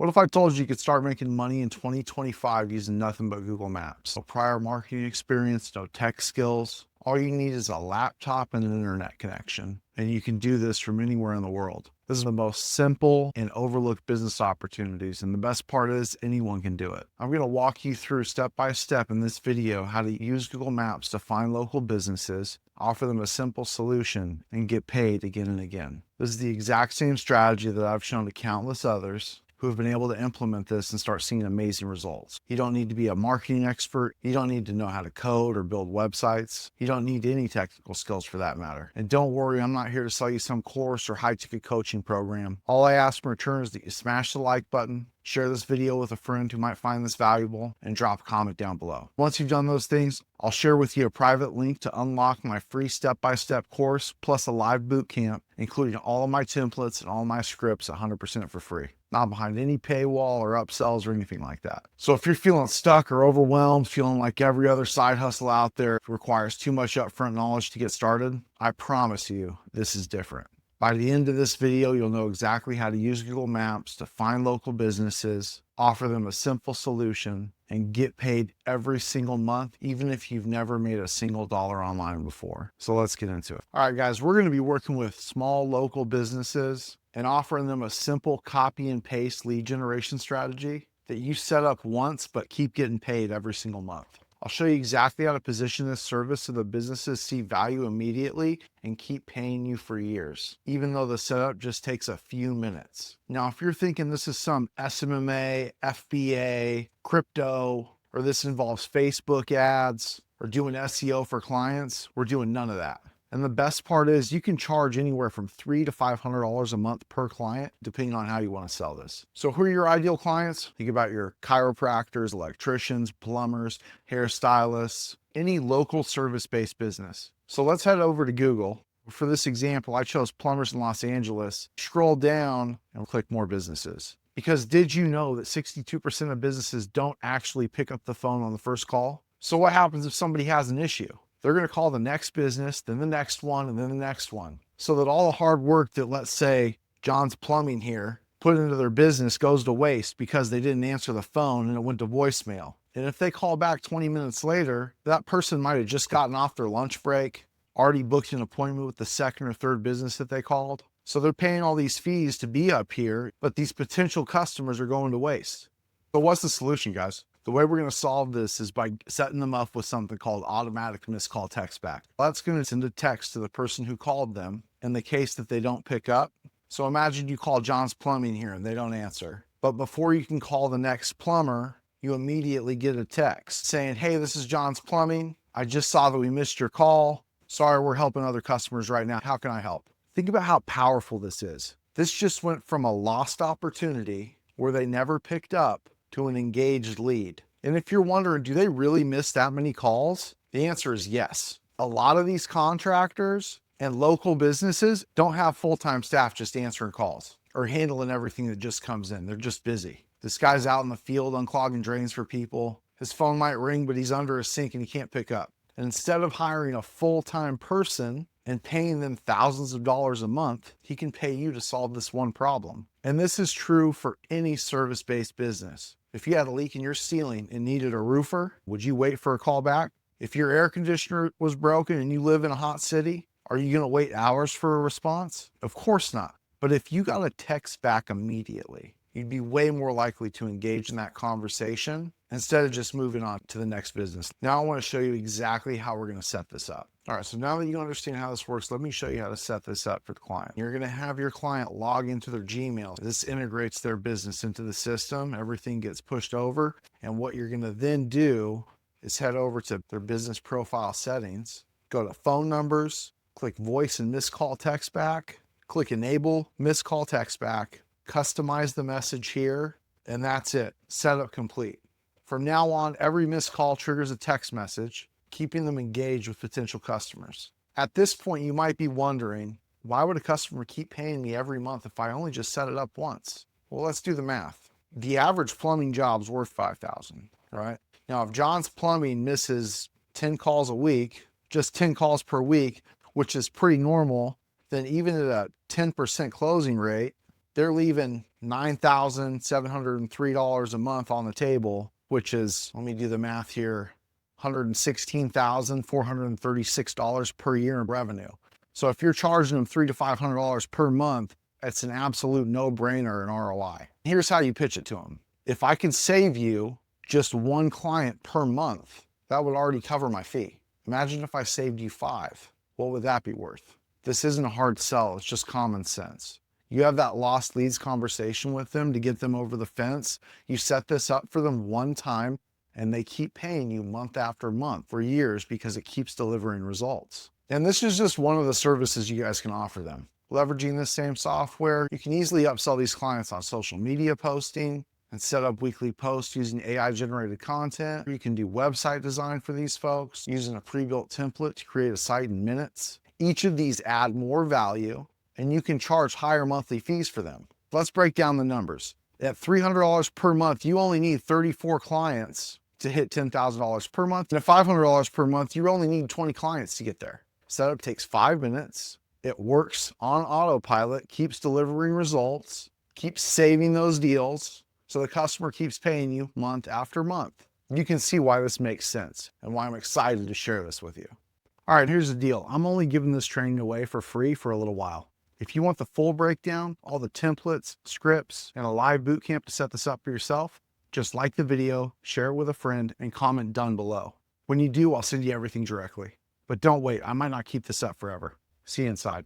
What if I told you could start making money in 2025 using nothing but Google Maps? No prior marketing experience, no tech skills. All you need is a laptop and an internet connection, and you can do this from anywhere in the world. This is the most simple and overlooked business opportunities, and the best part is anyone can do it. I'm going to walk you through step by step in this video how to use Google Maps to find local businesses, offer them a simple solution, and get paid again and again. This is the exact same strategy that I've shown to countless others who have been able to implement this and start seeing amazing results. You don't need to be a marketing expert. You don't need to know how to code or build websites. You don't need any technical skills for that matter. And don't worry, I'm not here to sell you some course or high-ticket coaching program. All I ask in return is that you smash the like button, share this video with a friend who might find this valuable, and drop a comment down below. Once you've done those things, I'll share with you a private link to unlock my free step-by-step course, plus a live boot camp, including all of my templates and all my scripts 100% for free. Not behind any paywall or upsells or anything like that. So if you're feeling stuck or overwhelmed, feeling like every other side hustle out there requires too much upfront knowledge to get started, I promise you this is different. By the end of this video, you'll know exactly how to use Google Maps to find local businesses, offer them a simple solution, and get paid every single month, even if you've never made a single dollar online before. So let's get into it. All right, guys, we're going to be working with small local businesses and offering them a simple copy and paste lead generation strategy that you set up once, but keep getting paid every single month. I'll show you exactly how to position this service so the businesses see value immediately and keep paying you for years, even though the setup just takes a few minutes. Now, if you're thinking this is some SMMA, FBA, crypto, or this involves Facebook ads or doing SEO for clients, we're doing none of that. And the best part is you can charge anywhere from $300 to $500 a month per client, depending on how you want to sell this. So who are your ideal clients? Think about your chiropractors, electricians, plumbers, hairstylists, any local service-based business. So let's head over to Google. For this example, I chose plumbers in Los Angeles. Scroll down and click more businesses. Because did you know that 62% of businesses don't actually pick up the phone on the first call? So what happens if somebody has an issue? They're going to call the next business, then the next one, and then the next one. So that all the hard work that, let's say, John's Plumbing here put into their business goes to waste because they didn't answer the phone and it went to voicemail. And if they call back 20 minutes later, that person might have just gotten off their lunch break, already booked an appointment with the second or third business that they called. So they're paying all these fees to be up here, but these potential customers are going to waste. So what's the solution, guys? The way we're going to solve this is by setting them up with something called automatic missed call text back. That's going to send a text to the person who called them in the case that they don't pick up. So imagine you call John's Plumbing here and they don't answer. But before you can call the next plumber, you immediately get a text saying, hey, this is John's Plumbing. I just saw that we missed your call. Sorry, we're helping other customers right now. How can I help? Think about how powerful this is. This just went from a lost opportunity where they never picked up to an engaged lead. And if you're wondering, do they really miss that many calls? The answer is yes. A lot of these contractors and local businesses don't have full-time staff just answering calls or handling everything that just comes in. They're just busy. This guy's out in the field unclogging drains for people. His phone might ring, but he's under a sink and he can't pick up. And instead of hiring a full-time person and paying them thousands of dollars a month, he can pay you to solve this one problem. And this is true for any service-based business. If you had a leak in your ceiling and needed a roofer, would you wait for a call back? If your air conditioner was broken and you live in a hot city, are you going to wait hours for a response? Of course not. But if you got a text back immediately, you'd be way more likely to engage in that conversation instead of just moving on to the next business. Now I want to show you exactly how we're going to set this up. All right, so now that you understand how this works, let me show you how to set this up for the client. You're going to have your client log into their Gmail. This integrates their business into the system. Everything gets pushed over. And what you're going to then do is head over to their business profile settings, go to phone numbers, click voice and missed call text back, click enable missed call text back, customize the message here, and that's it. Setup complete. From now on, every missed call triggers a text message, keeping them engaged with potential customers. At this point, you might be wondering, why would a customer keep paying me every month if I only just set it up once? Well, let's do the math. The average plumbing job's worth $5,000, right? Now, if John's Plumbing misses 10 calls a week, just 10 calls per week, which is pretty normal, then even at a 10% closing rate, they're leaving $9,703 a month on the table, which is, let me do the math here, $116,436 per year in revenue. So if you're charging them $300 to $500 per month, it's an absolute no-brainer in ROI. Here's how you pitch it to them. If I can save you just one client per month, that would already cover my fee. Imagine if I saved you 5. What would that be worth? This isn't a hard sell, it's just common sense. You have that lost leads conversation with them to get them over the fence. You set this up for them one time and they keep paying you month after month for years because it keeps delivering results. And this is just one of the services you guys can offer them. Leveraging this same software, you can easily upsell these clients on social media posting and set up weekly posts using AI-generated content. You can do website design for these folks using a pre-built template to create a site in minutes. Each of these add more value, and you can charge higher monthly fees for them. Let's break down the numbers. At $300 per month, you only need 34 clients to hit $10,000 per month. And at $500 per month, you only need 20 clients to get there. Setup takes 5 minutes. It works on autopilot, keeps delivering results, keeps saving those deals, so the customer keeps paying you month after month. You can see why this makes sense and why I'm excited to share this with you. All right, here's the deal. I'm only giving this training away for free for a little while. If you want the full breakdown, all the templates, scripts, and a live bootcamp to set this up for yourself, just like the video, share it with a friend, and comment done below. When you do, I'll send you everything directly. But don't wait, I might not keep this up forever. See you inside.